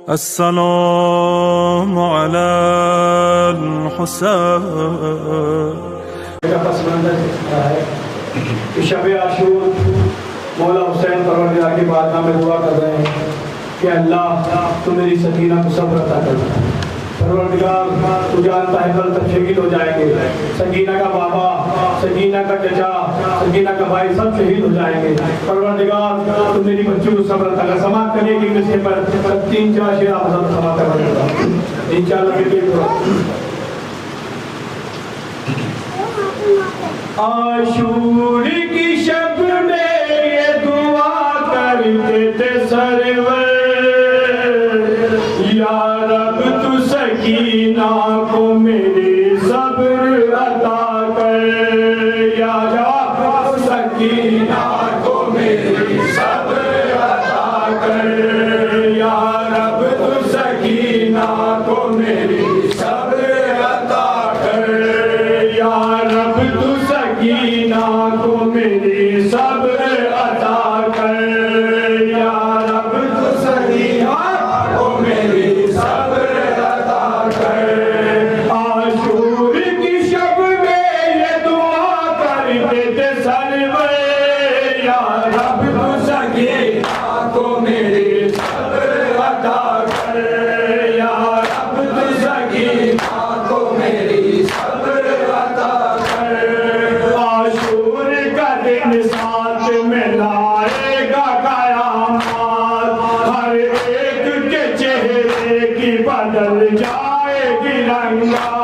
अस्सलामु अलल हुसैन। शब आशूर मौला हुसैन परवरदिगार की बारगाह में दुआ कर रहे हैं कि अल्लाह तू मेरी सकीना को सब्र अता कर। परवरदिगार तू जानता है कल तक शहीद हो जाएंगे, सकीना का बाबा, सकीना का चचा, सकीना का भाई सब शहीद हो जाएंगे। परवरदिगार तू मेरी बच्चों को सब्र अता कर। समाप्त करने की विषय पर 3-4 शेर आप सब समाप्त कर इंशाअल्लाह। आशूर की शब में ये दुआ करते थे सरवर, या रब तू सकीना को मेरी सब्र अता कर, या रब सकीना को मेरी सब्र अता कर, या रब तू सकीना को मेरी सब्र अता कर, या रब तू सकीना को मेरी सब्र अता कर, या रब तू सकीना को मेरी सब्र अता कर। आशूर की शब में ये दुआ करते थे सरवर, या रब तू सकीना को मेरी सब्र अता कर, या रब तू सकीना को मेरी सब्र अता कर। आशूर का दिन साथ में लाएगा कयामत, हर एक के चेहरे की बदल जाएगी रंगा।